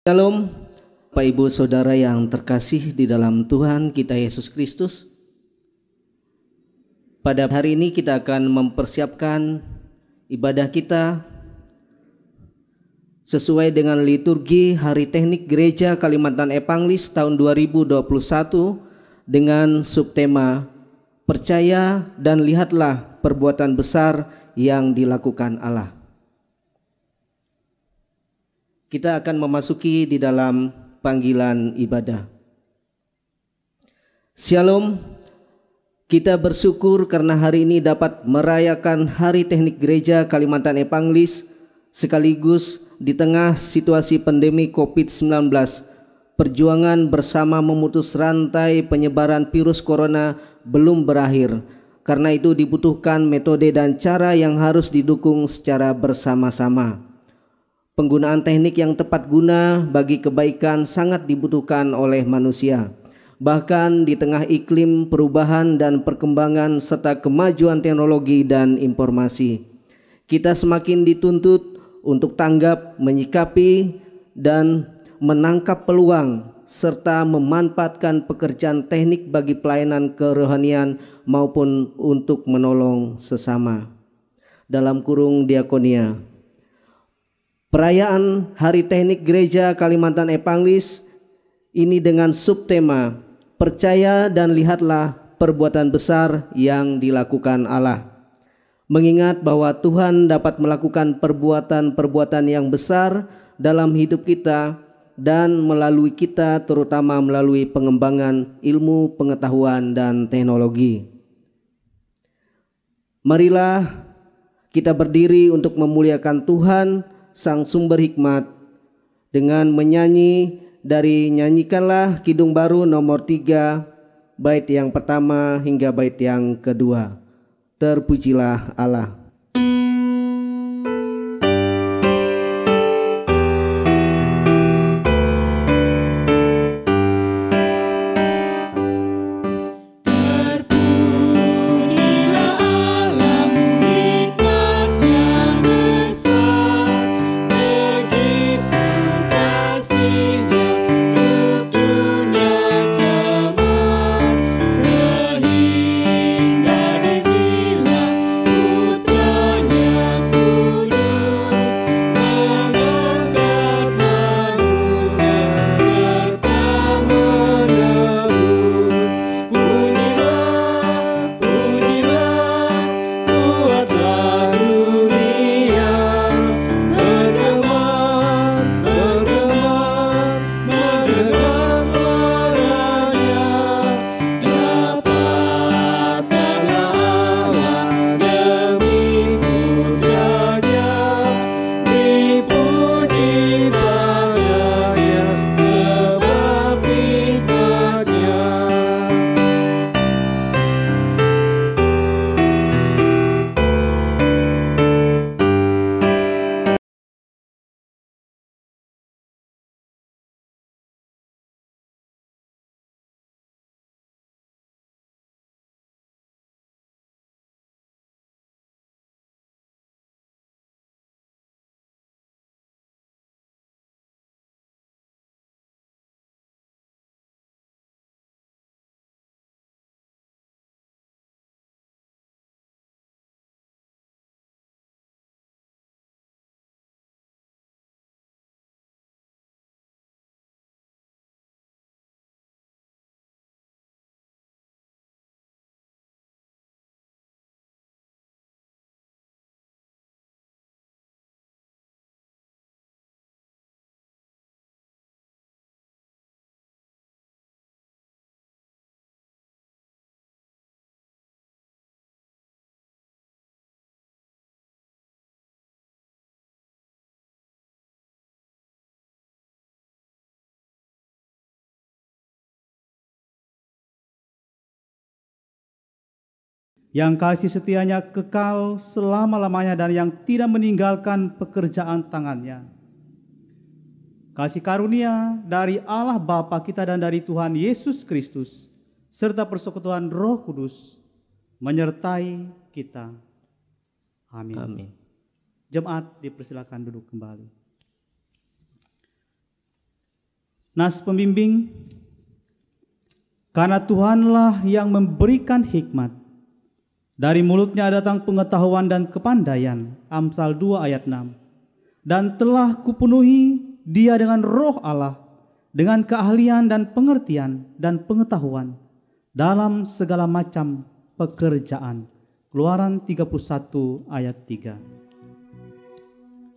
Shalom, Bapak Ibu Saudara yang terkasih di dalam Tuhan kita Yesus Kristus. Pada hari ini kita akan mempersiapkan ibadah kita sesuai dengan liturgi Hari Teknik Gereja Kalimantan Epanglis tahun 2021 dengan subtema Percaya dan lihatlah perbuatan besar yang dilakukan Allah. Kita akan memasuki di dalam panggilan ibadah. Shalom, kita bersyukur karena hari ini dapat merayakan Hari Teknik Gereja Kalimantan Epanglis sekaligus di tengah situasi pandemi COVID-19. Perjuangan bersama memutus rantai penyebaran virus corona belum berakhir. Karena itu dibutuhkan metode dan cara yang harus didukung secara bersama-sama. Penggunaan teknik yang tepat guna bagi kebaikan sangat dibutuhkan oleh manusia. Bahkan di tengah iklim perubahan dan perkembangan serta kemajuan teknologi dan informasi, kita semakin dituntut untuk tanggap, menyikapi, dan menangkap peluang serta memanfaatkan pekerjaan teknik bagi pelayanan kerohanian maupun untuk menolong sesama. Dalam kurung diakonia. Perayaan Hari Teknik Gereja Kalimantan Epanglis ini dengan subtema Percaya dan lihatlah perbuatan besar yang dilakukan Allah. Mengingat bahwa Tuhan dapat melakukan perbuatan-perbuatan yang besar dalam hidup kita dan melalui kita, terutama melalui pengembangan ilmu, pengetahuan, dan teknologi. Marilah kita berdiri untuk memuliakan Tuhan Sang Sumber Hikmat dengan menyanyi dari Nyanyikanlah Kidung Baru nomor 3 bait yang pertama hingga bait yang kedua. Terpujilah Allah. Yang kasih setianya kekal selama-lamanya dan yang tidak meninggalkan pekerjaan tangannya. Kasih karunia dari Allah Bapa kita dan dari Tuhan Yesus Kristus serta persekutuan Roh Kudus menyertai kita. Amin. Amin. Jemaat dipersilakan duduk kembali. Nas pembimbing, karena Tuhanlah yang memberikan hikmat. Dari mulutnya datang pengetahuan dan kepandaian. Amsal 2 ayat 6. Dan telah kupenuhi dia dengan roh Allah, dengan keahlian dan pengertian dan pengetahuan dalam segala macam pekerjaan. Keluaran 31 ayat 3.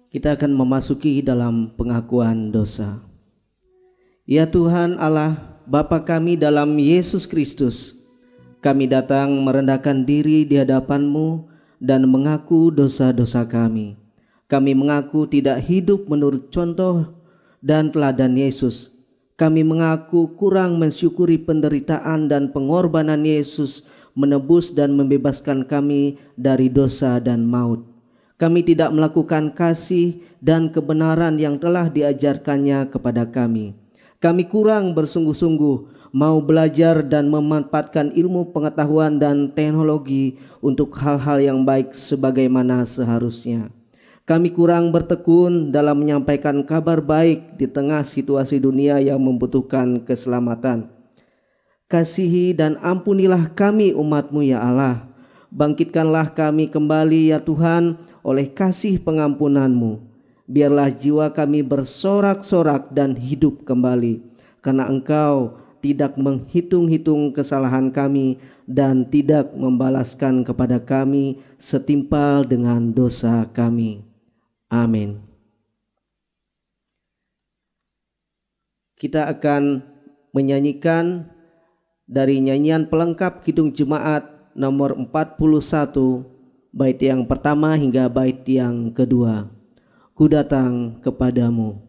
Kita akan memasuki dalam pengakuan dosa. Ya Tuhan Allah, Bapa kami dalam Yesus Kristus, kami datang merendahkan diri di hadapan-Mu dan mengaku dosa-dosa kami. Kami mengaku tidak hidup menurut contoh dan teladan Yesus. Kami mengaku kurang mensyukuri penderitaan dan pengorbanan Yesus menebus dan membebaskan kami dari dosa dan maut. Kami tidak melakukan kasih dan kebenaran yang telah diajarkannya kepada kami. Kami kurang bersungguh-sungguh mau belajar dan memanfaatkan ilmu pengetahuan dan teknologi untuk hal-hal yang baik sebagaimana seharusnya. Kami kurang bertekun dalam menyampaikan kabar baik di tengah situasi dunia yang membutuhkan keselamatan. Kasihi dan ampunilah kami umat-Mu ya Allah. Bangkitkanlah kami kembali ya Tuhan oleh kasih pengampunan-Mu. Biarlah jiwa kami bersorak-sorak dan hidup kembali, karena Engkau tidak menghitung-hitung kesalahan kami dan tidak membalaskan kepada kami setimpal dengan dosa kami. Amin. Kita akan menyanyikan dari nyanyian pelengkap Kidung Jemaat nomor 41, bait yang pertama hingga bait yang kedua. Ku datang kepadamu.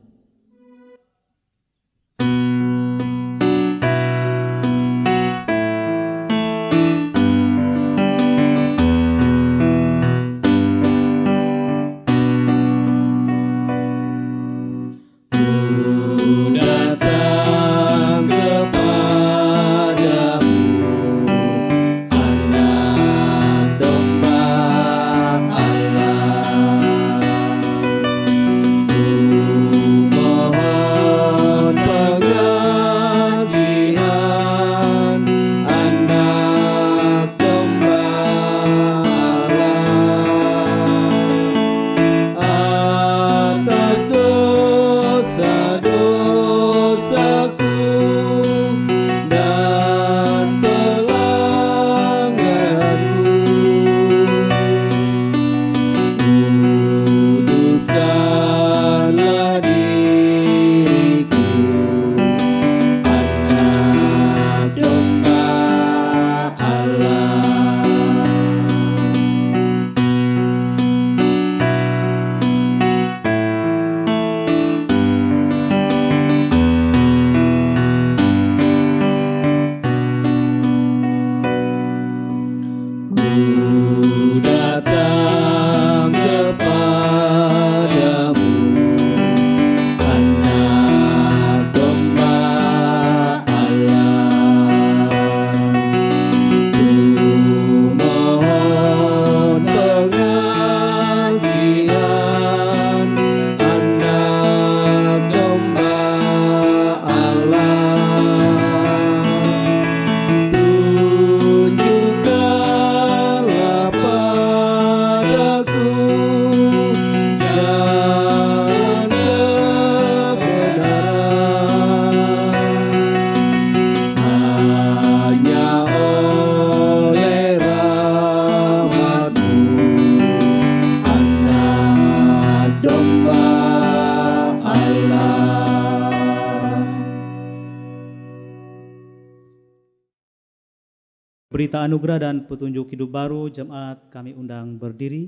Berita anugerah dan petunjuk hidup baru, jemaat kami undang berdiri.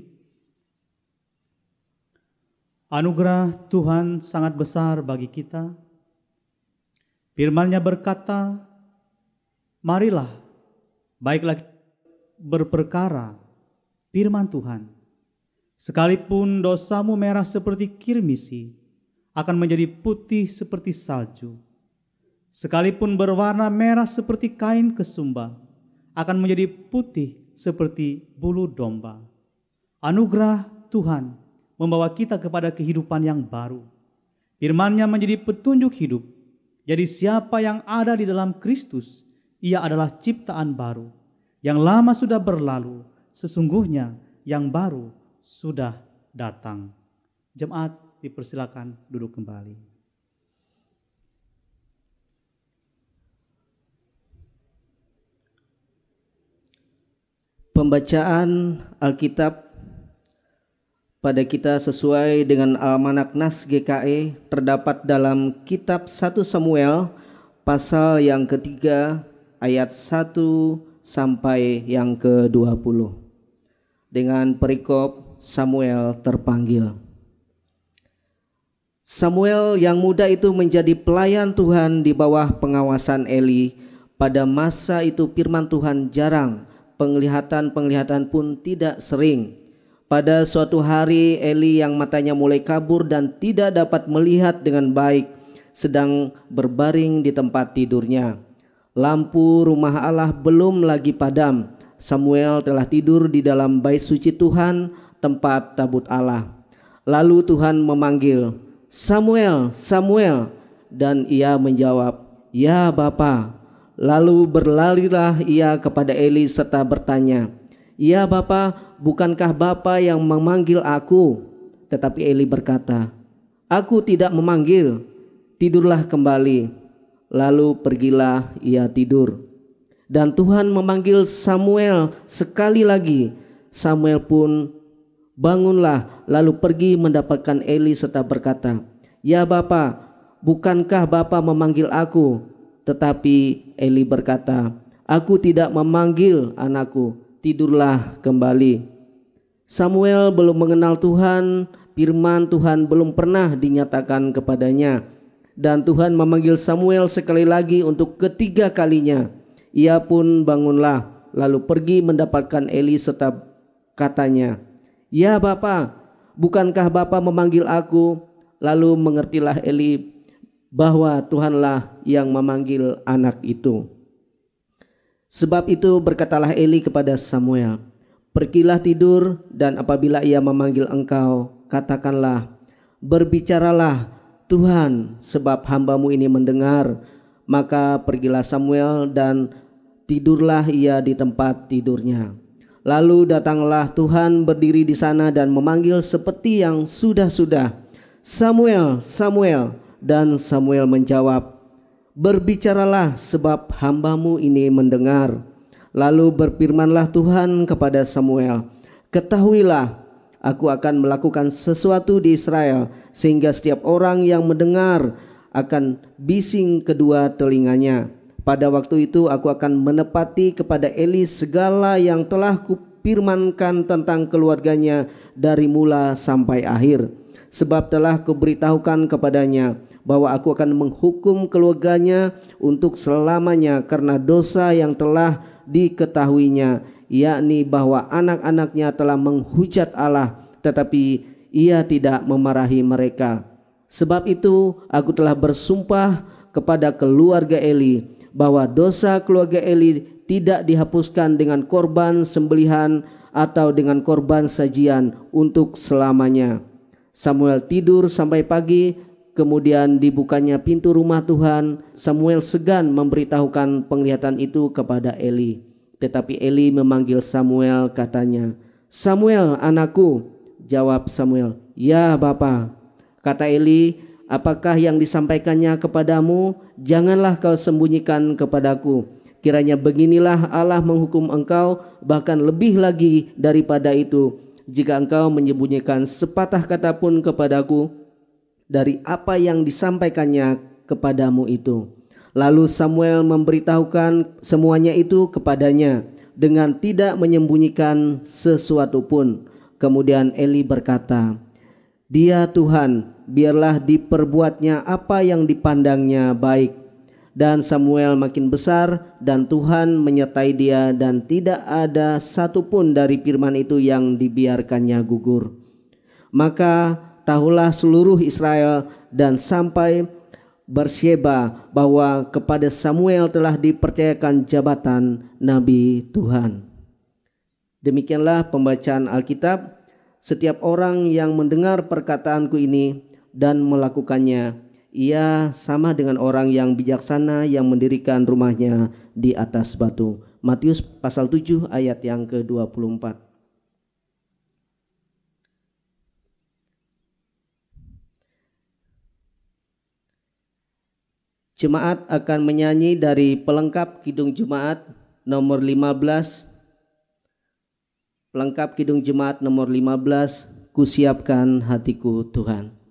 Anugerah Tuhan sangat besar bagi kita. Firman-Nya berkata, marilah, baiklah berperkara firman Tuhan. Sekalipun dosamu merah seperti kirmisi, akan menjadi putih seperti salju. Sekalipun berwarna merah seperti kain kesumba, akan menjadi putih seperti bulu domba. Anugerah Tuhan membawa kita kepada kehidupan yang baru. Firman-Nya menjadi petunjuk hidup. Jadi siapa yang ada di dalam Kristus, ia adalah ciptaan baru. Yang lama sudah berlalu, sesungguhnya yang baru sudah datang. Jemaat dipersilakan duduk kembali. Pembacaan Alkitab pada kita sesuai dengan Almanak Nas GKE terdapat dalam kitab 1 Samuel pasal yang ketiga ayat 1 sampai yang ke-20 dengan perikop Samuel terpanggil. Samuel yang muda itu menjadi pelayan Tuhan di bawah pengawasan Eli. Pada masa itu firman Tuhan jarang, penglihatan pun tidak sering. Pada suatu hari Eli yang matanya mulai kabur dan tidak dapat melihat dengan baik sedang berbaring di tempat tidurnya. Lampu rumah Allah belum lagi padam. Samuel telah tidur di dalam bait suci Tuhan, tempat tabut Allah. Lalu Tuhan memanggil, "Samuel, Samuel." Dan ia menjawab, "Ya Bapa." Lalu berlarilah ia kepada Eli serta bertanya, "Ya Bapa, bukankah Bapa yang memanggil aku?" Tetapi Eli berkata, "Aku tidak memanggil, tidurlah kembali." Lalu pergilah ia tidur. Dan Tuhan memanggil Samuel sekali lagi. Samuel pun bangunlah lalu pergi mendapatkan Eli serta berkata, "Ya Bapa, bukankah Bapa memanggil aku?" Tetapi Eli berkata, "Aku tidak memanggil anakku, tidurlah kembali." Samuel belum mengenal Tuhan, firman Tuhan belum pernah dinyatakan kepadanya. Dan Tuhan memanggil Samuel sekali lagi untuk ketiga kalinya. Ia pun bangunlah lalu pergi mendapatkan Eli serta katanya, "Ya Bapa, bukankah Bapa memanggil aku?" Lalu mengertilah Eli bahwa Tuhanlah yang memanggil anak itu. Sebab itu berkatalah Eli kepada Samuel, "Pergilah tidur, dan apabila ia memanggil engkau, katakanlah, 'Berbicaralah Tuhan, sebab hambamu ini mendengar.'" Maka pergilah Samuel dan tidurlah ia di tempat tidurnya. Lalu datanglah Tuhan berdiri di sana dan memanggil seperti yang sudah-sudah, "Samuel, Samuel." Dan Samuel menjawab, "Berbicaralah sebab hambamu ini mendengar." Lalu berfirmanlah Tuhan kepada Samuel, "Ketahuilah, aku akan melakukan sesuatu di Israel, sehingga setiap orang yang mendengar akan bising kedua telinganya. Pada waktu itu aku akan menepati kepada Eli segala yang telah kupirmankan tentang keluarganya dari mula sampai akhir. Sebab telah kuberitahukan kepadanya bahwa aku akan menghukum keluarganya untuk selamanya karena dosa yang telah diketahuinya, yakni bahwa anak-anaknya telah menghujat Allah, tetapi ia tidak memarahi mereka. Sebab itu aku telah bersumpah kepada keluarga Eli bahwa dosa keluarga Eli tidak dihapuskan dengan korban sembelihan atau dengan korban sajian untuk selamanya." Samuel tidur sampai pagi. Kemudian dibukanya pintu rumah Tuhan. Samuel segan memberitahukan penglihatan itu kepada Eli. Tetapi Eli memanggil Samuel, katanya, "Samuel, anakku." Jawab Samuel, "Ya Bapa." Kata Eli, "Apakah yang disampaikannya kepadamu? Janganlah kau sembunyikan kepadaku. Kiranya beginilah Allah menghukum engkau, bahkan lebih lagi daripada itu, jika engkau menyembunyikan sepatah kata pun kepadaku dari apa yang disampaikannya kepadamu itu." Lalu Samuel memberitahukan semuanya itu kepadanya dengan tidak menyembunyikan sesuatu pun. Kemudian Eli berkata, "Dia Tuhan, biarlah diperbuatnya apa yang dipandangnya baik." Dan Samuel makin besar dan Tuhan menyertai dia, dan tidak ada satupun dari firman itu yang dibiarkannya gugur. Maka tahulah seluruh Israel dan sampai Berseba bahwa kepada Samuel telah dipercayakan jabatan Nabi Tuhan. Demikianlah pembacaan Alkitab. Setiap orang yang mendengar perkataanku ini dan melakukannya, Ia sama dengan orang yang bijaksana yang mendirikan rumahnya di atas batu. Matius pasal 7 ayat yang ke-24. Jemaat akan menyanyi dari pelengkap Kidung Jemaat nomor 15. Pelengkap Kidung Jemaat nomor 15, Kusiapkan hatiku Tuhan.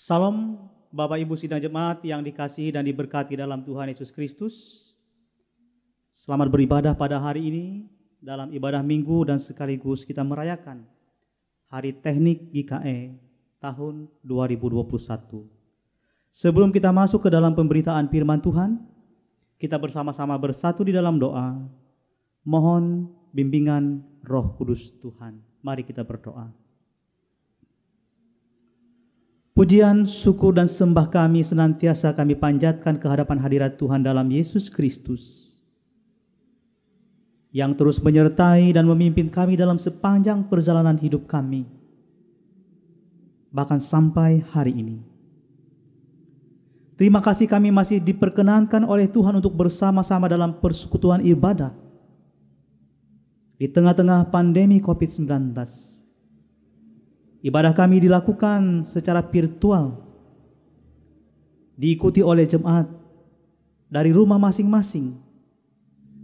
Salam Bapak Ibu sidang jemaat yang dikasihi dan diberkati dalam Tuhan Yesus Kristus. Selamat beribadah pada hari ini dalam ibadah minggu dan sekaligus kita merayakan Hari Teknik GKE tahun 2021. Sebelum kita masuk ke dalam pemberitaan firman Tuhan, kita bersama-sama bersatu di dalam doa. Mohon bimbingan Roh Kudus Tuhan. Mari kita berdoa. Pujian, syukur, dan sembah kami senantiasa kami panjatkan ke hadapan hadirat Tuhan dalam Yesus Kristus, yang terus menyertai dan memimpin kami dalam sepanjang perjalanan hidup kami, bahkan sampai hari ini. Terima kasih kami masih diperkenankan oleh Tuhan untuk bersama-sama dalam persekutuan ibadah di tengah-tengah pandemi COVID-19. Ibadah kami dilakukan secara virtual, diikuti oleh jemaat dari rumah masing-masing,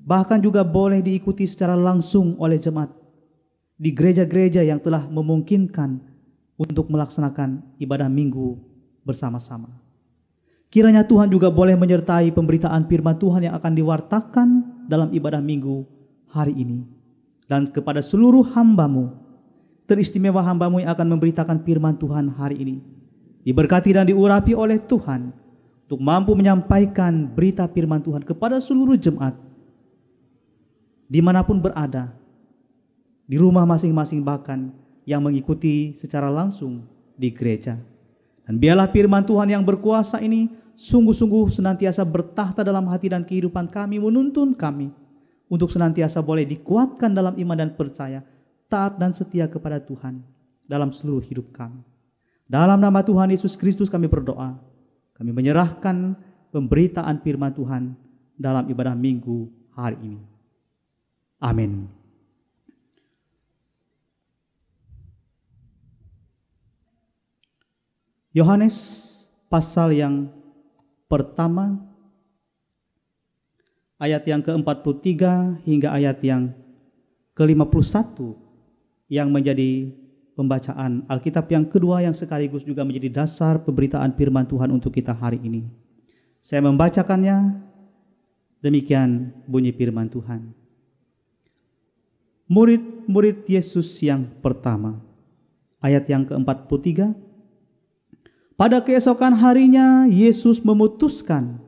bahkan juga boleh diikuti secara langsung oleh jemaat di gereja-gereja yang telah memungkinkan untuk melaksanakan ibadah minggu bersama-sama. Kiranya Tuhan juga boleh menyertai pemberitaan firman Tuhan yang akan diwartakan dalam ibadah minggu hari ini, dan kepada seluruh hamba-Mu, teristimewa hamba-Mu yang akan memberitakan firman Tuhan hari ini, diberkati dan diurapi oleh Tuhan untuk mampu menyampaikan berita firman Tuhan kepada seluruh jemaat dimanapun berada, di rumah masing-masing, bahkan yang mengikuti secara langsung di gereja. Dan biarlah firman Tuhan yang berkuasa ini sungguh-sungguh senantiasa bertahta dalam hati dan kehidupan kami, menuntun kami untuk senantiasa boleh dikuatkan dalam iman dan percaya, taat dan setia kepada Tuhan dalam seluruh hidup kami. Dalam nama Tuhan Yesus Kristus kami berdoa. Kami menyerahkan pemberitaan firman Tuhan dalam ibadah minggu hari ini. Amin. Yohanes pasal yang pertama, ayat yang ke-43 hingga ayat yang ke-51 yang menjadi pembacaan Alkitab yang kedua yang sekaligus juga menjadi dasar pemberitaan firman Tuhan untuk kita hari ini. Saya membacakannya, demikian bunyi firman Tuhan. Murid-murid Yesus yang pertama, ayat yang ke-43. Pada keesokan harinya Yesus memutuskan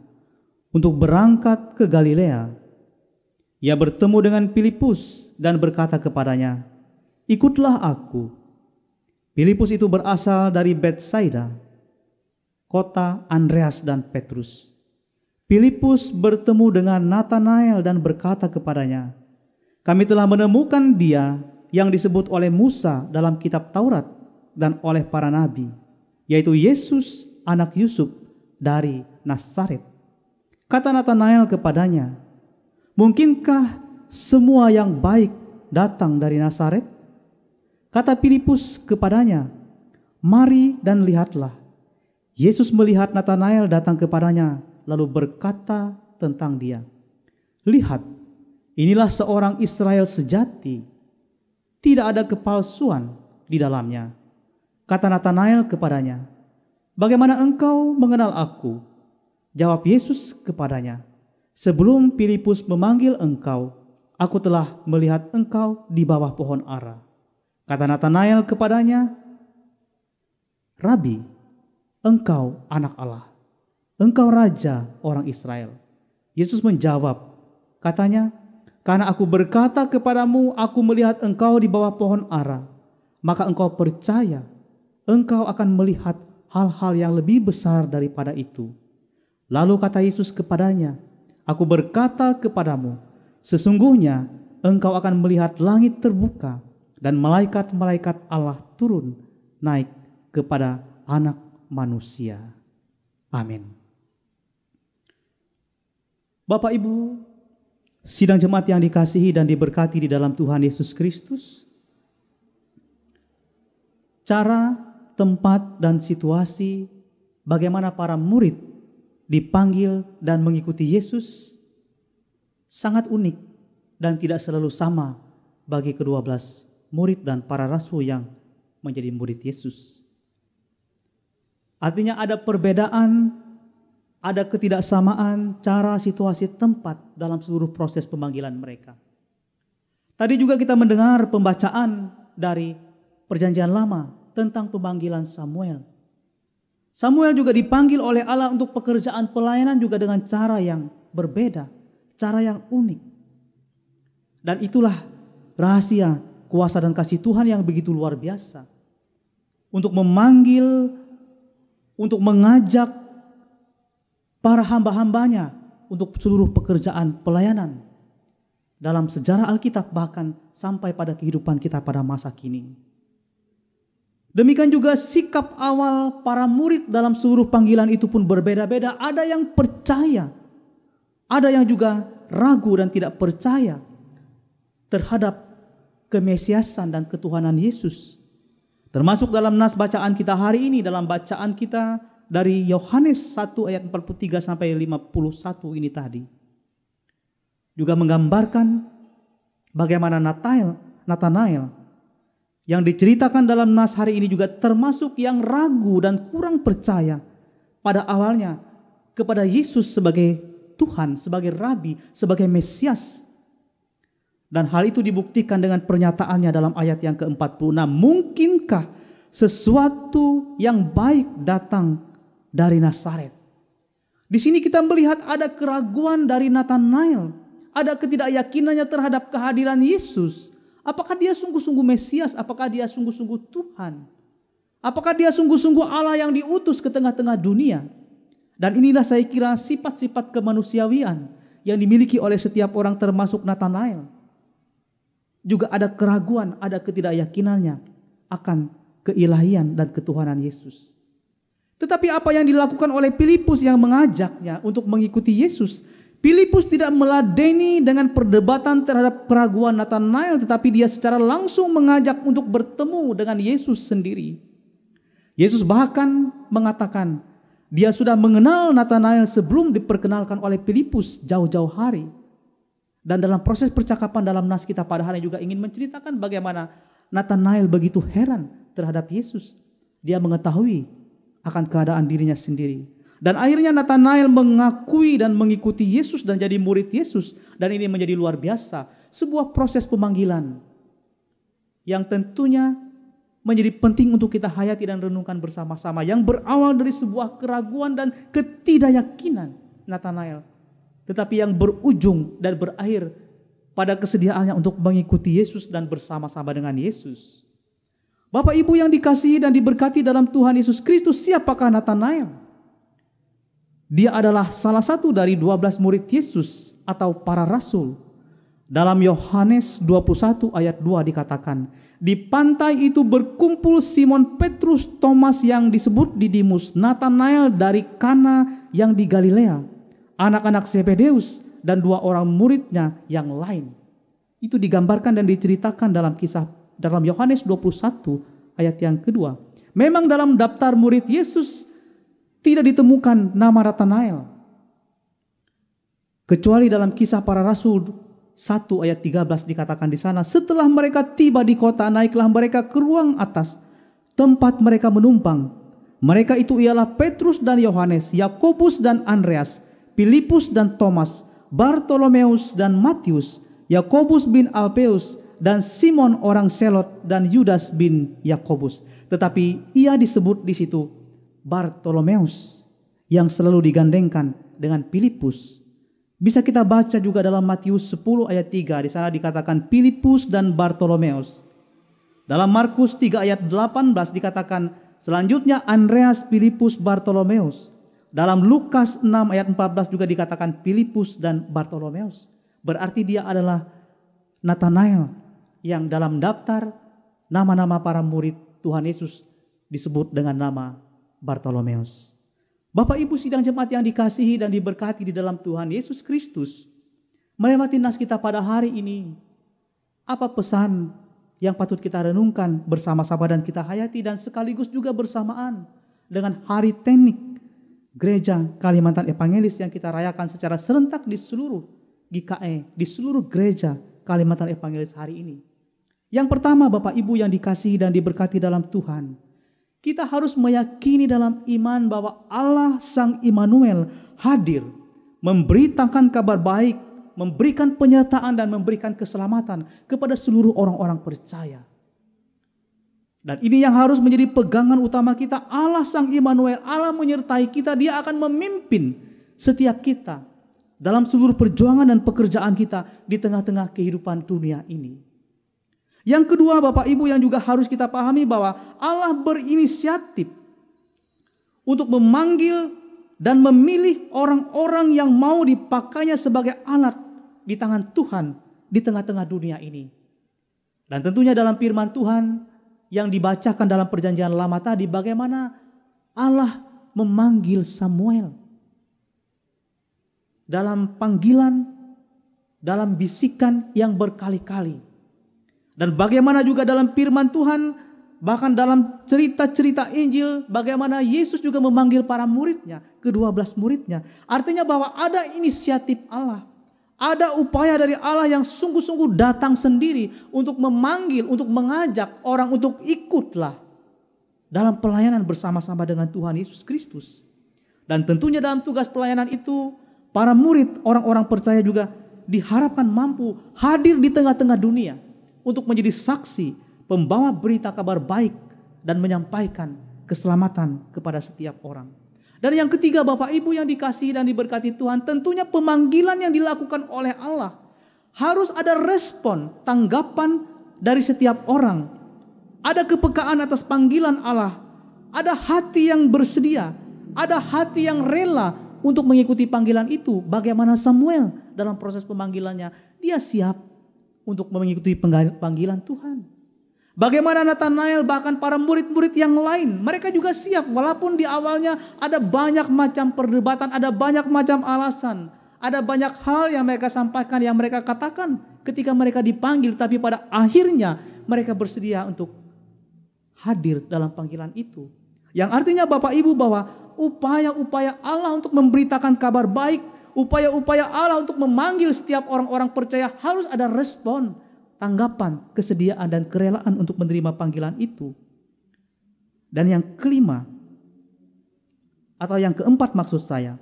untuk berangkat ke Galilea. Ia bertemu dengan Filipus dan berkata kepadanya, "Ikutlah aku." Filipus itu berasal dari Betsaida, kota Andreas dan Petrus. Filipus bertemu dengan Natanael dan berkata kepadanya, "Kami telah menemukan Dia yang disebut oleh Musa dalam kitab Taurat dan oleh para nabi, yaitu Yesus anak Yusuf dari Nazaret." Kata Natanael kepadanya, "Mungkinkah semua yang baik datang dari Nazaret?" Kata Filipus kepadanya, "Mari dan lihatlah." Yesus melihat Natanael datang kepadanya, lalu berkata tentang dia, "Lihat, inilah seorang Israel sejati, tidak ada kepalsuan di dalamnya." Kata Natanael kepadanya, "Bagaimana engkau mengenal aku?" Jawab Yesus kepadanya, "Sebelum Filipus memanggil engkau, aku telah melihat engkau di bawah pohon ara." Kata Natanael kepadanya, "Rabi, engkau anak Allah, engkau raja orang Israel." Yesus menjawab, katanya, "Karena aku berkata kepadamu, aku melihat engkau di bawah pohon ara, maka engkau percaya, engkau akan melihat hal-hal yang lebih besar daripada itu." Lalu kata Yesus kepadanya, "Aku berkata kepadamu, sesungguhnya engkau akan melihat langit terbuka dan malaikat-malaikat Allah turun naik kepada Anak Manusia." Amin. Bapak Ibu, sidang jemaat yang dikasihi dan diberkati di dalam Tuhan Yesus Kristus, cara, tempat, dan situasi bagaimana para murid dipanggil dan mengikuti Yesus sangat unik dan tidak selalu sama bagi ke-12 murid dan para rasul yang menjadi murid Yesus. Artinya ada perbedaan, ada ketidaksamaan cara, situasi, tempat dalam seluruh proses pemanggilan mereka. Tadi juga kita mendengar pembacaan dari Perjanjian Lama tentang pemanggilan Samuel. Samuel juga dipanggil oleh Allah untuk pekerjaan pelayanan juga dengan cara yang berbeda, cara yang unik. Dan itulah rahasia kuasa dan kasih Tuhan yang begitu luar biasa. Untuk memanggil, untuk mengajak para hamba-hambanya untuk seluruh pekerjaan pelayanan dalam sejarah Alkitab bahkan sampai pada kehidupan kita pada masa kini. Demikian juga sikap awal para murid dalam seluruh panggilan itu pun berbeda-beda. Ada yang percaya, ada yang juga ragu dan tidak percaya terhadap kemesiasan dan ketuhanan Yesus. Termasuk dalam nas bacaan kita hari ini, dalam bacaan kita dari Yohanes 1 ayat 43 sampai 51 ini tadi. Juga menggambarkan bagaimana Natanael yang diceritakan dalam nas hari ini juga termasuk yang ragu dan kurang percaya pada awalnya kepada Yesus sebagai Tuhan, sebagai Rabi, sebagai Mesias. Dan hal itu dibuktikan dengan pernyataannya dalam ayat yang ke-46. Mungkinkah sesuatu yang baik datang dari Nazaret? Di sini kita melihat ada keraguan dari Natanael, ada ketidakyakinannya terhadap kehadiran Yesus. Apakah dia sungguh-sungguh Mesias? Apakah dia sungguh-sungguh Tuhan? Apakah dia sungguh-sungguh Allah yang diutus ke tengah-tengah dunia? Dan inilah saya kira sifat-sifat kemanusiawian yang dimiliki oleh setiap orang termasuk Natanael. Juga ada keraguan, ada ketidakyakinannya akan keilahian dan ketuhanan Yesus. Tetapi apa yang dilakukan oleh Filipus yang mengajaknya untuk mengikuti Yesus? Filipus tidak meladeni dengan perdebatan terhadap keraguan Natanael, tetapi dia secara langsung mengajak untuk bertemu dengan Yesus sendiri. Yesus bahkan mengatakan dia sudah mengenal Natanael sebelum diperkenalkan oleh Filipus jauh-jauh hari. Dan dalam proses percakapan dalam nas kita pada hari ini juga ingin menceritakan bagaimana Nathanael begitu heran terhadap Yesus. Dia mengetahui akan keadaan dirinya sendiri. Dan akhirnya Nathanael mengakui dan mengikuti Yesus dan jadi murid Yesus. Dan ini menjadi luar biasa. Sebuah proses pemanggilan yang tentunya menjadi penting untuk kita hayati dan renungkan bersama-sama. Yang berawal dari sebuah keraguan dan ketidakyakinan Nathanael. Tetapi yang berujung dan berakhir pada kesediaannya untuk mengikuti Yesus dan bersama-sama dengan Yesus. Bapak Ibu yang dikasihi dan diberkati dalam Tuhan Yesus Kristus, siapakah Nathanael? Dia adalah salah satu dari 12 murid Yesus atau para rasul. Dalam Yohanes 21 ayat 2 dikatakan, di pantai itu berkumpul Simon Petrus, Thomas yang disebut Didimus, Nathanael dari Kana yang di Galilea, anak-anak Zebedeus, dan 2 orang muridnya yang lain. Itu digambarkan dan diceritakan dalam Yohanes 21 ayat yang kedua. Memang dalam daftar murid Yesus tidak ditemukan nama Nathanael. Kecuali dalam Kisah Para Rasul 1 ayat 13 dikatakan di sana, setelah mereka tiba di kota, naiklah mereka ke ruang atas, tempat mereka menumpang. Mereka itu ialah Petrus dan Yohanes, Yakobus dan Andreas, Filipus dan Thomas, Bartolomeus dan Matius, Yakobus bin Alpeus, dan Simon orang Selot, dan Yudas bin Yakobus. Tetapi ia disebut di situ Bartolomeus, yang selalu digandengkan dengan Filipus. Bisa kita baca juga dalam Matius 10 ayat 3, di sana dikatakan Filipus dan Bartolomeus. Dalam Markus 3 ayat 18 dikatakan selanjutnya Andreas, Filipus, Bartolomeus. Dalam Lukas 6 ayat 14 juga dikatakan Filipus dan Bartolomeus. Berarti dia adalah Nathanael yang dalam daftar nama-nama para murid Tuhan Yesus disebut dengan nama Bartolomeus. Bapak Ibu sidang jemaat yang dikasihi dan diberkati di dalam Tuhan Yesus Kristus, melewati nas kita pada hari ini, apa pesan yang patut kita renungkan bersama-sama dan kita hayati, dan sekaligus juga bersamaan dengan Hari Teknik Gereja Kalimantan Evangelis yang kita rayakan secara serentak di seluruh GKE, di seluruh gereja Kalimantan Evangelis hari ini. Yang pertama, Bapak Ibu yang dikasihi dan diberkati dalam Tuhan, kita harus meyakini dalam iman bahwa Allah Sang Immanuel hadir, memberitakan kabar baik, memberikan penyertaan dan memberikan keselamatan kepada seluruh orang-orang percaya. Dan ini yang harus menjadi pegangan utama kita. Allah Sang Immanuel, Allah menyertai kita, Dia akan memimpin setiap kita dalam seluruh perjuangan dan pekerjaan kita di tengah-tengah kehidupan dunia ini. Yang kedua, Bapak Ibu yang juga harus kita pahami bahwa Allah berinisiatif untuk memanggil dan memilih orang-orang yang mau dipakainya sebagai alat di tangan Tuhan di tengah-tengah dunia ini. Dan tentunya dalam firman Tuhan yang dibacakan dalam perjanjian lama tadi, bagaimana Allah memanggil Samuel dalam panggilan, dalam bisikan yang berkali-kali. Dan bagaimana juga dalam firman Tuhan, bahkan dalam cerita-cerita Injil, bagaimana Yesus juga memanggil para muridnya, ke-12 muridnya. Artinya bahwa ada inisiatif Allah, ada upaya dari Allah yang sungguh-sungguh datang sendiri untuk memanggil, untuk mengajak orang untuk ikutlah dalam pelayanan bersama-sama dengan Tuhan Yesus Kristus. Dan tentunya dalam tugas pelayanan itu, para murid, orang-orang percaya juga diharapkan mampu hadir di tengah-tengah dunia untuk menjadi saksi, pembawa berita kabar baik, dan menyampaikan keselamatan kepada setiap orang. Dan yang ketiga, Bapak Ibu yang dikasihi dan diberkati Tuhan, tentunya pemanggilan yang dilakukan oleh Allah harus ada respon, tanggapan dari setiap orang. Ada kepekaan atas panggilan Allah, ada hati yang bersedia, ada hati yang rela untuk mengikuti panggilan itu. Bagaimana Samuel dalam proses pemanggilannya, dia siap untuk mengikuti panggilan Tuhan. Bagaimana Nathanael, bahkan para murid-murid yang lain, mereka juga siap walaupun di awalnya ada banyak macam perdebatan, ada banyak macam alasan, ada banyak hal yang mereka sampaikan, yang mereka katakan ketika mereka dipanggil, tapi pada akhirnya mereka bersedia untuk hadir dalam panggilan itu. Yang artinya Bapak Ibu bahwa upaya-upaya Allah untuk memberitakan kabar baik, upaya-upaya Allah untuk memanggil setiap orang-orang percaya harus ada respon, tanggapan, kesediaan, dan kerelaan untuk menerima panggilan itu. Dan yang kelima, atau yang keempat maksud saya,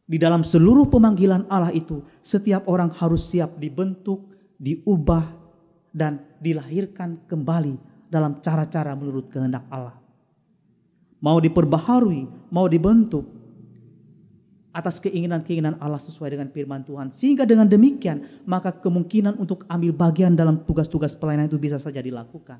di dalam seluruh pemanggilan Allah itu, setiap orang harus siap dibentuk, diubah, dan dilahirkan kembali dalam cara-cara menurut kehendak Allah. Mau diperbaharui, mau dibentuk atas keinginan-keinginan Allah sesuai dengan firman Tuhan. Sehingga dengan demikian, maka kemungkinan untuk ambil bagian dalam tugas-tugas pelayanan itu bisa saja dilakukan.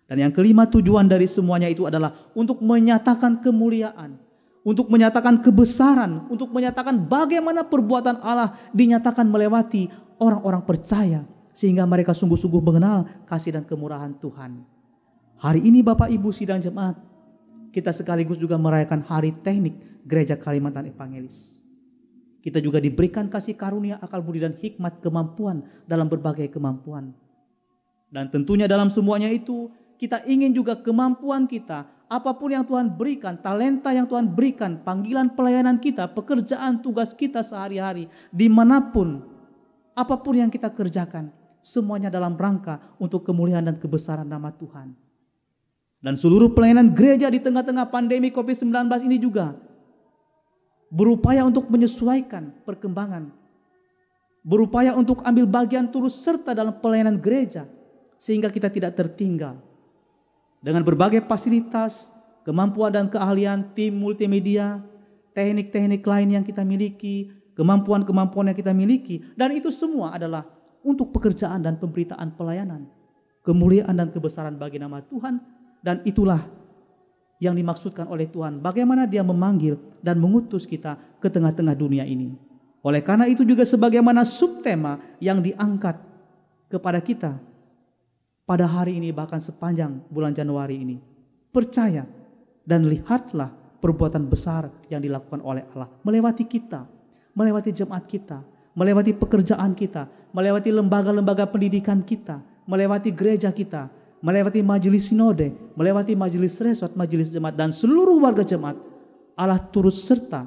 Dan yang kelima, tujuan dari semuanya itu adalah untuk menyatakan kemuliaan, untuk menyatakan kebesaran, untuk menyatakan bagaimana perbuatan Allah dinyatakan melewati orang-orang percaya, sehingga mereka sungguh-sungguh mengenal kasih dan kemurahan Tuhan. Hari ini Bapak Ibu sidang jemaat, kita sekaligus juga merayakan Hari Teknik Gereja Kalimantan Evangelis. Kita juga diberikan kasih karunia, akal budi dan hikmat, kemampuan dalam berbagai kemampuan. Dan tentunya dalam semuanya itu, kita ingin juga kemampuan kita, apapun yang Tuhan berikan, talenta yang Tuhan berikan, panggilan pelayanan kita, pekerjaan tugas kita sehari-hari, dimanapun, apapun yang kita kerjakan, semuanya dalam rangka untuk kemuliaan dan kebesaran nama Tuhan. Dan seluruh pelayanan gereja di tengah-tengah pandemi COVID-19 ini juga berupaya untuk menyesuaikan perkembangan, berupaya untuk ambil bagian turut serta dalam pelayanan gereja, sehingga kita tidak tertinggal. Dengan berbagai fasilitas, kemampuan dan keahlian, tim multimedia, teknik-teknik lain yang kita miliki, kemampuan-kemampuan yang kita miliki, dan itu semua adalah untuk pekerjaan dan pemberitaan pelayanan, kemuliaan dan kebesaran bagi nama Tuhan. Dan itulah yang dimaksudkan oleh Tuhan, bagaimana Dia memanggil dan mengutus kita ke tengah-tengah dunia ini. Oleh karena itu juga sebagaimana subtema yang diangkat kepada kita pada hari ini, bahkan sepanjang bulan Januari ini, percaya dan lihatlah perbuatan besar yang dilakukan oleh Allah melewati kita, melewati jemaat kita, melewati pekerjaan kita, melewati lembaga-lembaga pendidikan kita, melewati gereja kita, melewati majelis sinode, melewati majelis resort, majelis jemaat, dan seluruh warga jemaat. Allah turut serta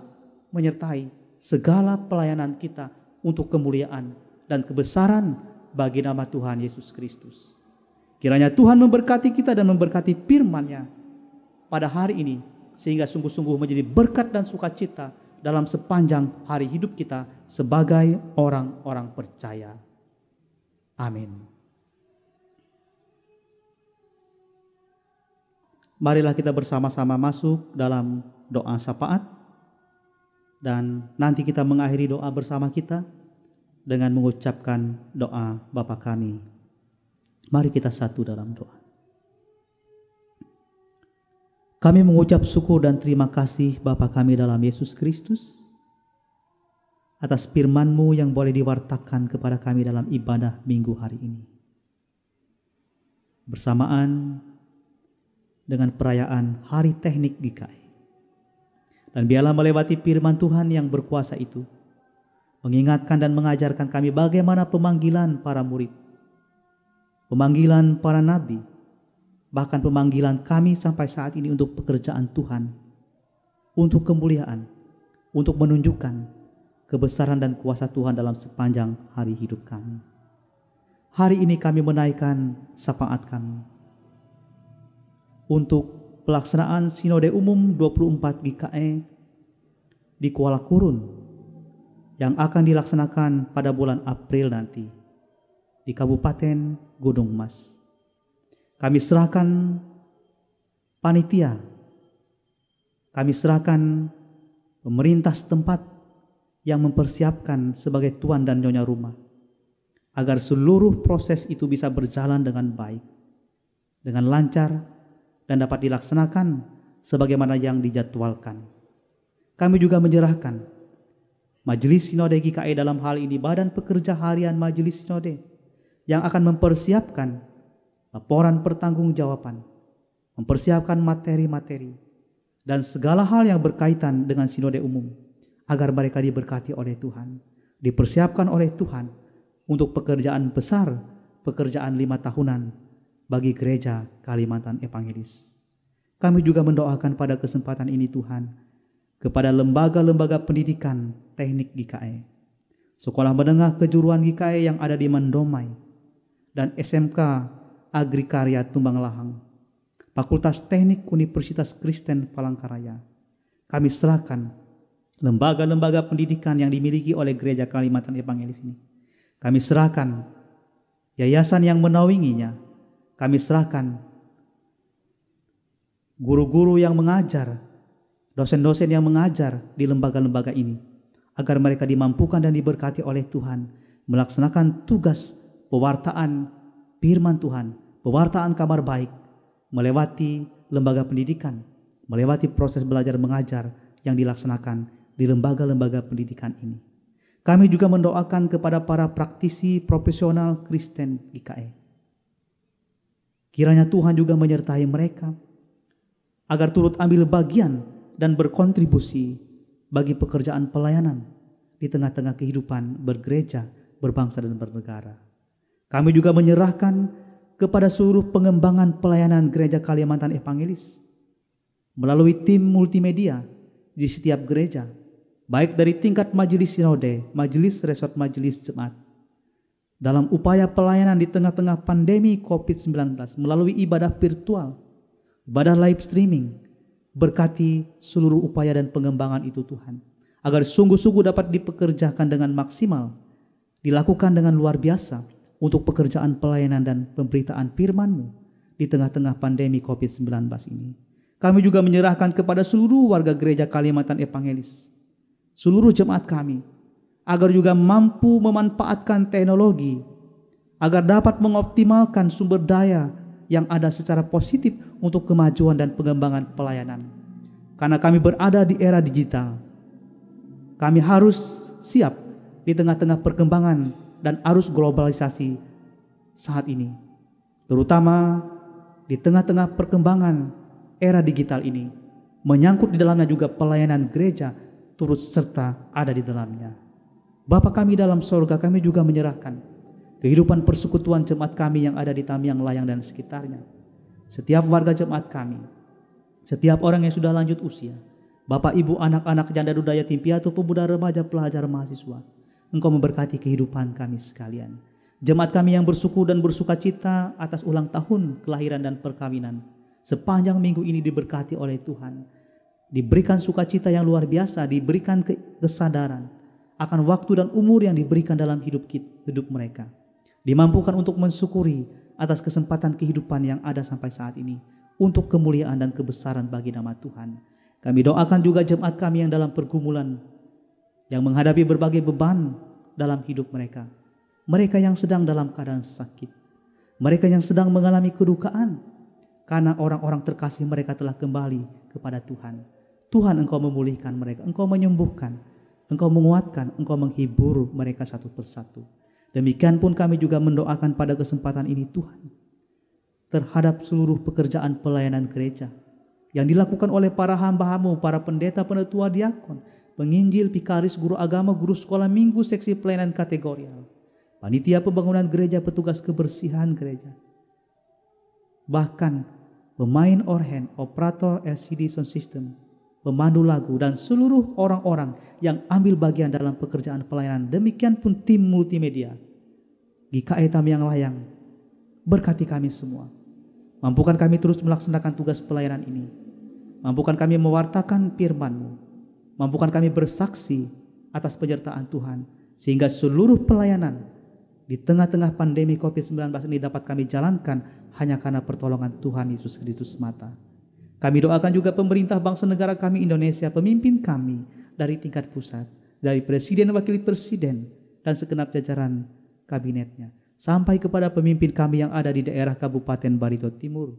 menyertai segala pelayanan kita untuk kemuliaan dan kebesaran bagi nama Tuhan Yesus Kristus. Kiranya Tuhan memberkati kita dan memberkati firman-Nya pada hari ini, sehingga sungguh-sungguh menjadi berkat dan sukacita dalam sepanjang hari hidup kita sebagai orang-orang percaya. Amin. Marilah kita bersama-sama masuk dalam doa syafaat, dan nanti kita mengakhiri doa bersama kita dengan mengucapkan doa Bapa kami. Mari kita satu dalam doa. Kami mengucap syukur dan terima kasih Bapa kami dalam Yesus Kristus atas firman-Mu yang boleh diwartakan kepada kami dalam ibadah minggu hari ini. Bersamaan dengan perayaan Hari Teknik GKI. Dan biarlah melewati firman Tuhan yang berkuasa itu, mengingatkan dan mengajarkan kami bagaimana pemanggilan para murid, pemanggilan para nabi, bahkan pemanggilan kami sampai saat ini untuk pekerjaan Tuhan, untuk kemuliaan, untuk menunjukkan kebesaran dan kuasa Tuhan dalam sepanjang hari hidup kami. Hari ini kami menaikkan syafaat kami untuk pelaksanaan Sinode Umum 24 GKI di Kuala Kurun yang akan dilaksanakan pada bulan April nanti di Kabupaten Gunung Mas. Kami serahkan panitia, kami serahkan pemerintah setempat yang mempersiapkan sebagai tuan dan nyonya rumah, agar seluruh proses itu bisa berjalan dengan baik, dengan lancar, dan dapat dilaksanakan sebagaimana yang dijadwalkan. Kami juga menyerahkan Majelis Sinode GKI dalam hal ini Badan Pekerja Harian Majelis Sinode yang akan mempersiapkan laporan pertanggungjawaban, mempersiapkan materi-materi, dan segala hal yang berkaitan dengan Sinode Umum, agar mereka diberkati oleh Tuhan, dipersiapkan oleh Tuhan untuk pekerjaan besar, pekerjaan 5 tahunan bagi gereja Kalimantan Evangelis. Kami juga mendoakan pada kesempatan ini Tuhan, kepada lembaga-lembaga pendidikan teknik GKI, sekolah menengah kejuruan GKI yang ada di Mandomai, dan SMK Agrikarya Tumbang Lahang, Fakultas Teknik Universitas Kristen Palangkaraya. Kami serahkan lembaga-lembaga pendidikan yang dimiliki oleh Gereja Kalimantan Evangelis ini. Kami serahkan yayasan yang menaunginya. Kami serahkan guru-guru yang mengajar, dosen-dosen yang mengajar di lembaga-lembaga ini, agar mereka dimampukan dan diberkati oleh Tuhan melaksanakan tugas pewartaan firman Tuhan, pewartaan kabar baik, melewati lembaga pendidikan, melewati proses belajar mengajar yang dilaksanakan di lembaga-lembaga pendidikan ini. Kami juga mendoakan kepada para praktisi profesional Kristen GKE. Kiranya Tuhan juga menyertai mereka agar turut ambil bagian dan berkontribusi bagi pekerjaan pelayanan di tengah-tengah kehidupan bergereja, berbangsa dan bernegara. Kami juga menyerahkan kepada seluruh pengembangan pelayanan Gereja Kalimantan Evangelis melalui tim multimedia di setiap gereja, baik dari tingkat majelis sinode, majelis resort, majelis jemaat, dalam upaya pelayanan di tengah-tengah pandemi COVID-19 melalui ibadah virtual, ibadah live streaming. Berkati seluruh upaya dan pengembangan itu Tuhan, agar sungguh-sungguh dapat dipekerjakan dengan maksimal, dilakukan dengan luar biasa untuk pekerjaan pelayanan dan pemberitaan firman-Mu di tengah-tengah pandemi COVID-19 ini. Kami juga menyerahkan kepada seluruh warga Gereja Kalimantan Evangelis, seluruh jemaat kami, agar juga mampu memanfaatkan teknologi, agar dapat mengoptimalkan sumber daya yang ada secara positif untuk kemajuan dan pengembangan pelayanan. Karena kami berada di era digital, kami harus siap di tengah-tengah perkembangan dan arus globalisasi saat ini, terutama di tengah-tengah perkembangan era digital ini, menyangkut di dalamnya juga pelayanan gereja turut serta ada di dalamnya. Bapa kami dalam sorga, kami juga menyerahkan kehidupan persekutuan jemaat kami yang ada di Tamiang, Layang dan sekitarnya. Setiap warga jemaat kami, setiap orang yang sudah lanjut usia, Bapak, Ibu, anak-anak, janda, duda, yatim piatu, pemuda, remaja, pelajar, mahasiswa, Engkau memberkati kehidupan kami sekalian. Jemaat kami yang bersyukur dan bersuka cita atas ulang tahun kelahiran dan perkawinan, sepanjang minggu ini diberkati oleh Tuhan. Diberikan sukacita yang luar biasa, diberikan kesadaran akan waktu dan umur yang diberikan dalam hidup mereka. Dimampukan untuk mensyukuri atas kesempatan kehidupan yang ada sampai saat ini untuk kemuliaan dan kebesaran bagi nama Tuhan. Kami doakan juga jemaat kami yang dalam pergumulan, yang menghadapi berbagai beban dalam hidup mereka. Mereka yang sedang dalam keadaan sakit, mereka yang sedang mengalami kedukaan karena orang-orang terkasih mereka telah kembali kepada Tuhan. Tuhan, Engkau memulihkan mereka, Engkau menyembuhkan, Engkau menguatkan, Engkau menghibur mereka satu persatu. Demikian pun kami juga mendoakan pada kesempatan ini Tuhan, terhadap seluruh pekerjaan pelayanan gereja yang dilakukan oleh para hamba-Mu, para pendeta, penetua, diakon, penginjil, pikaris, guru agama, guru sekolah minggu, seksi pelayanan kategorial, panitia pembangunan gereja, petugas kebersihan gereja, bahkan pemain organ, operator LCD sound system, pemandu lagu, dan seluruh orang-orang yang ambil bagian dalam pekerjaan pelayanan. Demikian pun tim multimedia GKE Tamiang Layang. Berkati kami semua, mampukan kami terus melaksanakan tugas pelayanan ini, mampukan kami mewartakan firman-Mu, mampukan kami bersaksi atas penyertaan Tuhan, sehingga seluruh pelayanan di tengah-tengah pandemi COVID-19 ini dapat kami jalankan hanya karena pertolongan Tuhan Yesus Kristus semata. Kami doakan juga pemerintah bangsa negara kami Indonesia, pemimpin kami dari tingkat pusat, dari presiden, wakil presiden, dan segenap jajaran kabinetnya, sampai kepada pemimpin kami yang ada di daerah Kabupaten Barito Timur,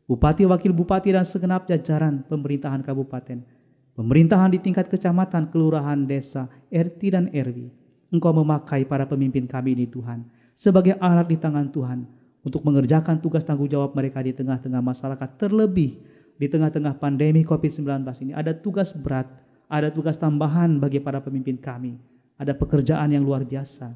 bupati, wakil bupati, dan segenap jajaran pemerintahan kabupaten, pemerintahan di tingkat kecamatan, kelurahan, desa, RT dan RW. Engkau memakai para pemimpin kami ini Tuhan sebagai alat di tangan Tuhan untuk mengerjakan tugas tanggung jawab mereka di tengah-tengah masyarakat, terlebih di tengah-tengah pandemi COVID-19 ini. Ada tugas berat, ada tugas tambahan bagi para pemimpin kami, ada pekerjaan yang luar biasa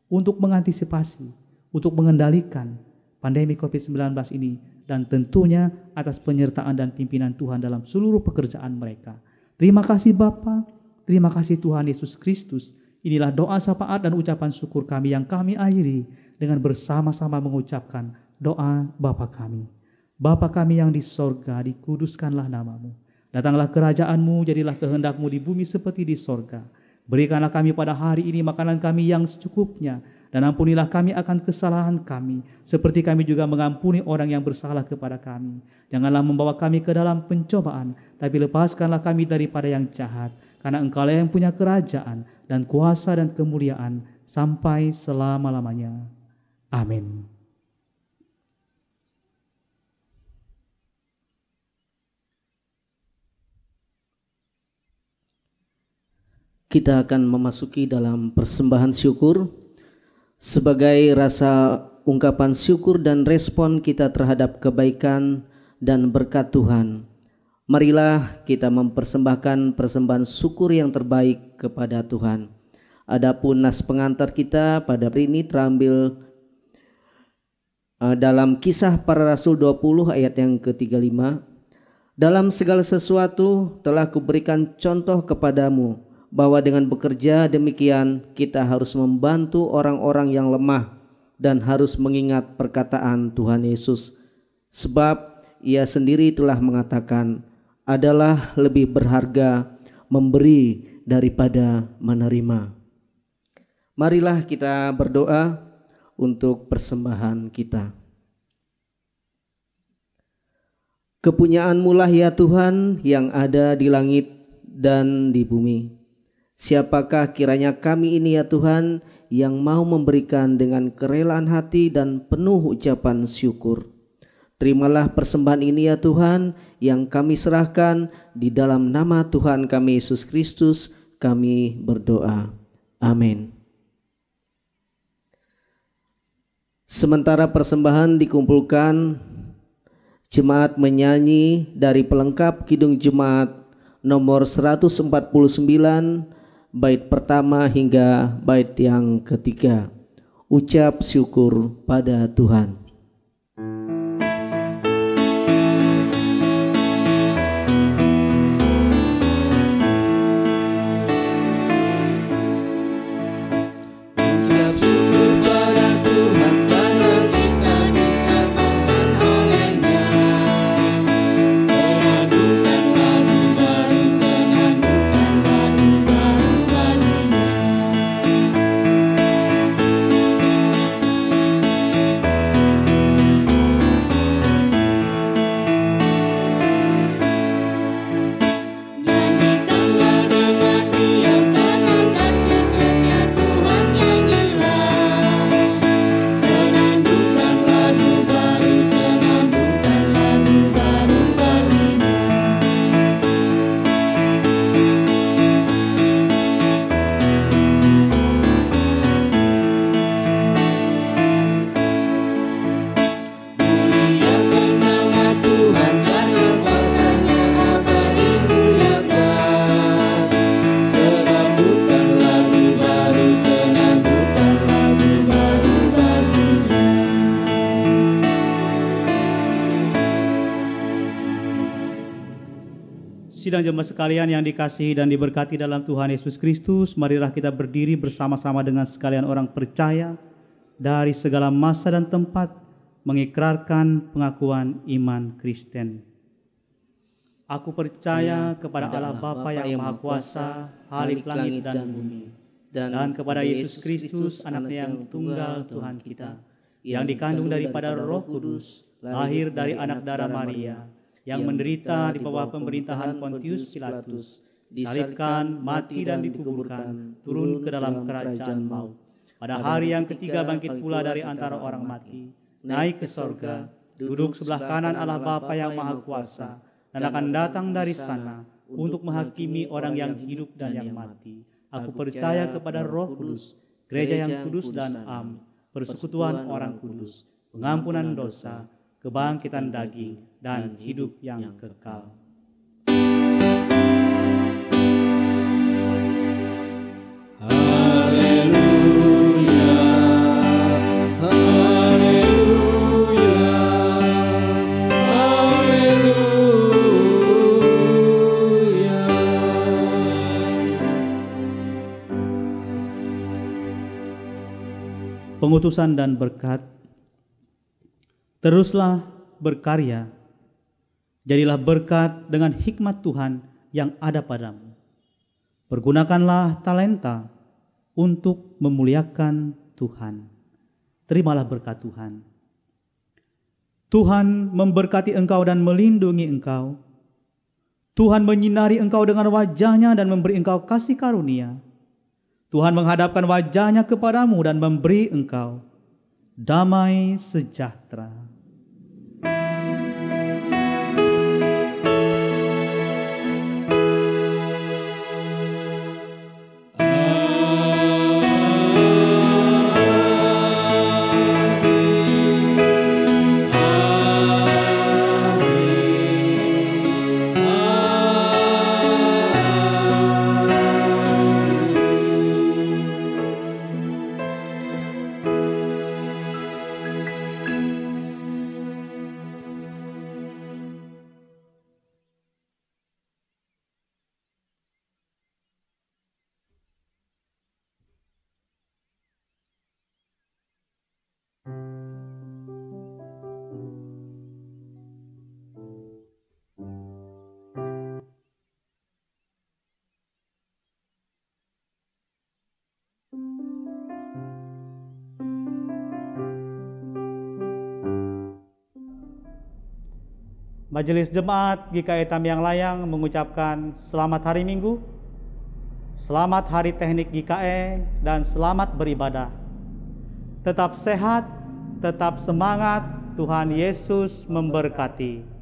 untuk mengantisipasi, untuk mengendalikan pandemi COVID-19 ini, dan tentunya atas penyertaan dan pimpinan Tuhan dalam seluruh pekerjaan mereka. Terima kasih Bapa, terima kasih Tuhan Yesus Kristus Inilah doa syafaat dan ucapan syukur kami yang kami akhiri dengan bersama-sama mengucapkan doa Bapa kami. Bapa kami yang di sorga, dikuduskanlah namamu. Datanglah kerajaanmu, jadilah kehendakmu di bumi seperti di sorga. Berikanlah kami pada hari ini makanan kami yang secukupnya, dan ampunilah kami akan kesalahan kami, seperti kami juga mengampuni orang yang bersalah kepada kami. Janganlah membawa kami ke dalam pencobaan, tapi lepaskanlah kami daripada yang jahat. Karena Engkaulah yang punya kerajaan dan kuasa dan kemuliaan sampai selama-lamanya. Amin. Kita akan memasuki dalam persembahan syukur sebagai rasa ungkapan syukur dan respon kita terhadap kebaikan dan berkat Tuhan. Marilah kita mempersembahkan persembahan syukur yang terbaik kepada Tuhan. Adapun nas pengantar kita pada hari ini terambil dalam Kisah Para Rasul 20 ayat yang ke-35. Dalam segala sesuatu telah kuberikan contoh kepadamu, bahwa dengan bekerja demikian kita harus membantu orang-orang yang lemah dan harus mengingat perkataan Tuhan Yesus. Sebab Ia sendiri telah mengatakan, adalah lebih berharga memberi daripada menerima. Marilah kita berdoa untuk persembahan kita. Kepunyaan-Mu lah ya Tuhan yang ada di langit dan di bumi. Siapakah kiranya kami ini ya Tuhan yang mau memberikan dengan kerelaan hati dan penuh ucapan syukur. Terimalah persembahan ini ya Tuhan yang kami serahkan, di dalam nama Tuhan kami Yesus Kristus kami berdoa. Amin. Sementara persembahan dikumpulkan, jemaat menyanyi dari pelengkap Kidung Jemaat nomor 149 bait pertama hingga bait yang ketiga. Ucap syukur pada Tuhan. Sidang jemaat sekalian yang dikasihi dan diberkati dalam Tuhan Yesus Kristus, marilah kita berdiri bersama-sama dengan sekalian orang percaya dari segala masa dan tempat mengikrarkan pengakuan iman Kristen. Aku percaya kepada Allah Bapa yang Maha Kuasa, Khalik langit dan bumi, dan kepada Yesus Kristus, Anaknya yang tunggal Tuhan kita, yang dikandung daripada Roh Kudus, lahir dari anak darah Maria, yang menderita di bawah pemerintahan Pontius Pilatus, disalibkan, mati dan dikuburkan, turun ke dalam kerajaan maut. Pada hari yang ketiga bangkit pula dari antara orang mati, naik ke sorga, duduk sebelah kanan Allah Bapa yang Maha Kuasa, dan akan datang dari sana untuk menghakimi orang yang hidup dan yang mati. Aku percaya kepada Roh Kudus, gereja yang kudus dan am, persekutuan orang kudus, pengampunan dosa, kebangkitan daging, dan hidup yang kekal. Haleluya, haleluya, haleluya. pengutusan dan berkat. Teruslah berkarya, jadilah berkat dengan hikmat Tuhan yang ada padamu. Pergunakanlah talenta untuk memuliakan Tuhan. Terimalah berkat Tuhan. Tuhan memberkati engkau dan melindungi engkau. Tuhan menyinari engkau dengan wajah-Nya dan memberi engkau kasih karunia. Tuhan menghadapkan wajah-Nya kepadamu dan memberi engkau damai sejahtera. Majelis Jemaat GKI Tambiang Layang mengucapkan selamat hari Minggu, selamat hari teknik GKI, dan selamat beribadah. Tetap sehat, tetap semangat, Tuhan Yesus memberkati.